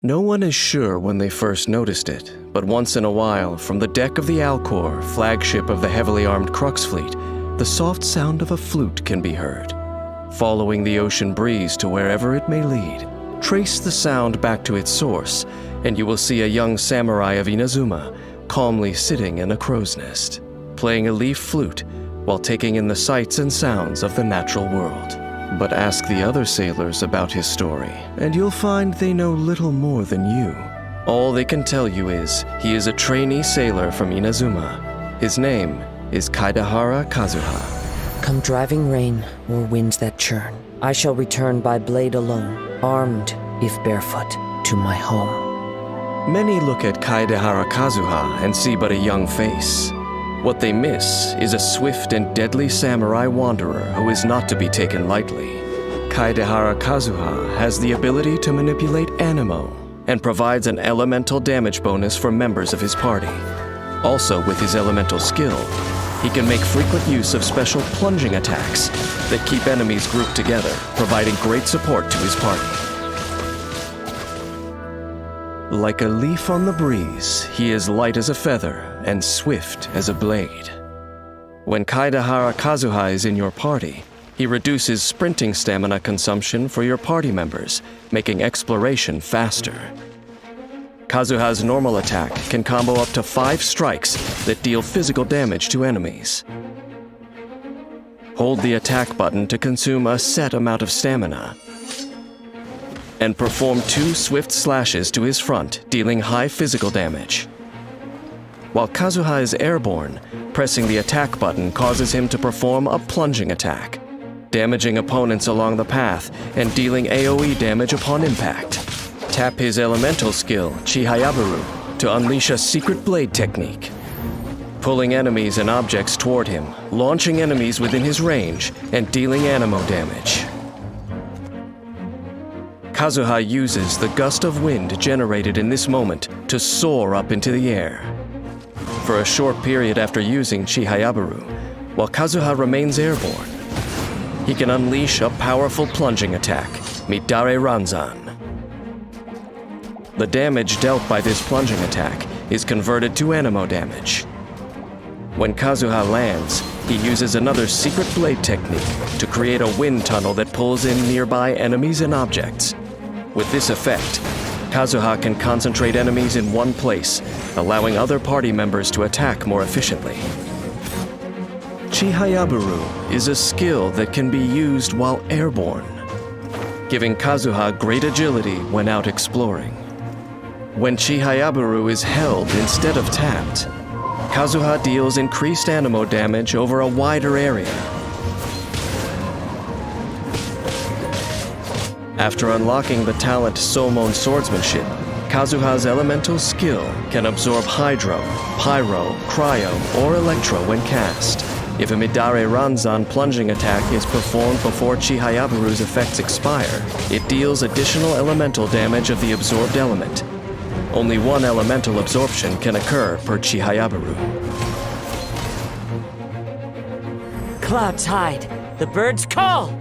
No one is sure when they first noticed it, but once in a while, from the deck of the Alcor, flagship of the heavily armed Crux fleet, the soft sound of a flute can be heard. Following the ocean breeze to wherever it may lead, trace the sound back to its source, and you will see a young samurai of Inazuma calmly sitting in a crow's nest, playing a leaf flute while taking in the sights and sounds of the natural world. But ask the other sailors about his story, and you'll find they know little more than you. All they can tell you is he is a trainee sailor from Inazuma. His name is Kaedehara Kazuha. Come driving rain or winds that churn, I shall return by blade alone, armed, if barefoot, to my home. Many look at Kaedehara Kazuha and see but a young face. What they miss is a swift and deadly samurai wanderer who is not to be taken lightly. Kaedehara Kazuha has the ability to manipulate anemo and provides an elemental damage bonus for members of his party. Also, with his elemental skill, he can make frequent use of special plunging attacks that keep enemies grouped together, providing great support to his party. Like a leaf on the breeze, he is light as a feather and swift as a blade. When Kaedehara Kazuha is in your party, he reduces sprinting stamina consumption for your party members, making exploration faster. Kazuha's normal attack can combo up to 5 strikes that deal physical damage to enemies. Hold the attack button to consume a set amount of stamina, and perform 2 swift slashes to his front, dealing high physical damage. While Kazuha is airborne, pressing the attack button causes him to perform a plunging attack, damaging opponents along the path and dealing AoE damage upon impact. Tap his elemental skill, Chihayabaru, to unleash a secret blade technique, pulling enemies and objects toward him, launching enemies within his range, and dealing anemo damage. Kazuha uses the gust of wind generated in this moment to soar up into the air. For a short period after using Chihayabaru, while Kazuha remains airborne, he can unleash a powerful plunging attack, Midare Ranzan. The damage dealt by this plunging attack is converted to anemo damage. When Kazuha lands, he uses another secret blade technique to create a wind tunnel that pulls in nearby enemies and objects. With this effect, Kazuha can concentrate enemies in one place, allowing other party members to attack more efficiently. Chihayabaru is a skill that can be used while airborne, giving Kazuha great agility when out exploring. When Chihayabaru is held instead of tapped, Kazuha deals increased anemo damage over a wider area. After unlocking the talent Somon Swordsmanship, Kazuha's elemental skill can absorb Hydro, Pyro, Cryo, or Electro when cast. If a Midare Ranzan plunging attack is performed before Chihayabaru's effects expire, it deals additional elemental damage of the absorbed element. Only one elemental absorption can occur per Chihayabaru. Clouds hide, the birds call!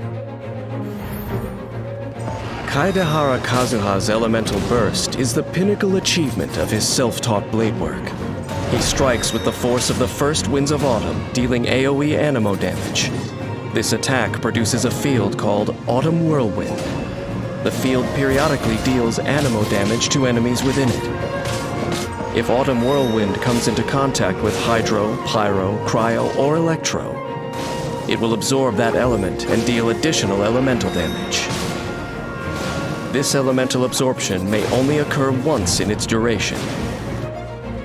Kaedehara Kazuha's elemental burst is the pinnacle achievement of his self-taught blade work. He strikes with the force of the first winds of autumn, dealing AoE anemo damage. This attack produces a field called Autumn Whirlwind. The field periodically deals anemo damage to enemies within it. If Autumn Whirlwind comes into contact with Hydro, Pyro, Cryo, or Electro, it will absorb that element and deal additional elemental damage. This elemental absorption may only occur once in its duration.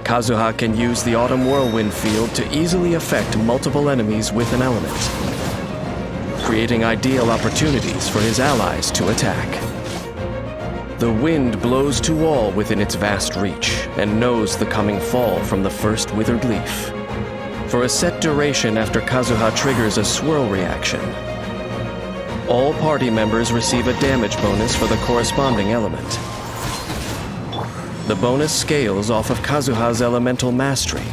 Kazuha can use the Autumn Whirlwind field to easily affect multiple enemies with an element, creating ideal opportunities for his allies to attack. The wind blows to all within its vast reach and knows the coming fall from the first withered leaf. For a set duration after Kazuha triggers a swirl reaction, all party members receive a damage bonus for the corresponding element. The bonus scales off of Kazuha's elemental mastery.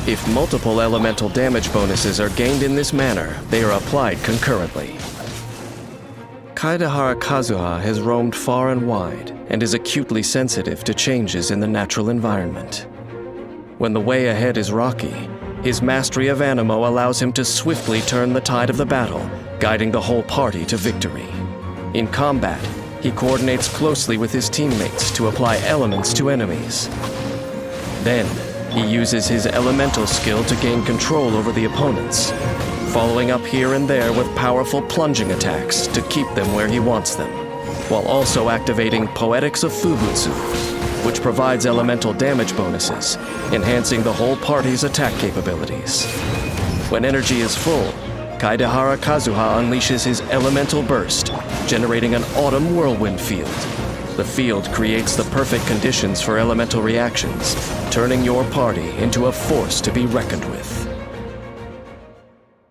If multiple elemental damage bonuses are gained in this manner, they are applied concurrently. Kaedehara Kazuha has roamed far and wide and is acutely sensitive to changes in the natural environment. When the way ahead is rocky, his mastery of Anemo allows him to swiftly turn the tide of the battle, guiding the whole party to victory. In combat, he coordinates closely with his teammates to apply elements to enemies. Then, he uses his elemental skill to gain control over the opponents, following up here and there with powerful plunging attacks to keep them where he wants them, while also activating Poetics of Fubutsu, which provides elemental damage bonuses, enhancing the whole party's attack capabilities. When energy is full, Kaedehara Kazuha unleashes his elemental burst, generating an autumn whirlwind field. The field creates the perfect conditions for elemental reactions, turning your party into a force to be reckoned with.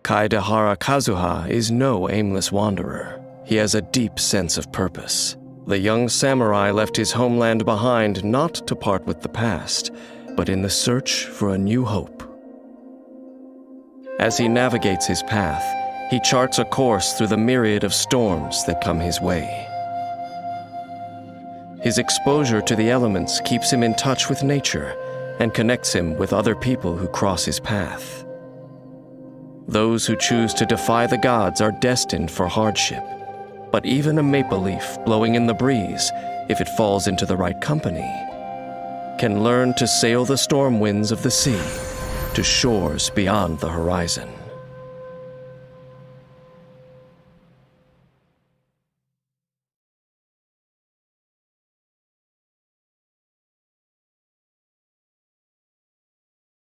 Kaedehara Kazuha is no aimless wanderer. He has a deep sense of purpose. The young samurai left his homeland behind not to part with the past, but in the search for a new hope. As he navigates his path, he charts a course through the myriad of storms that come his way. His exposure to the elements keeps him in touch with nature and connects him with other people who cross his path. Those who choose to defy the gods are destined for hardship, but even a maple leaf blowing in the breeze, if it falls into the right company, can learn to sail the storm winds of the sea to shores beyond the horizon.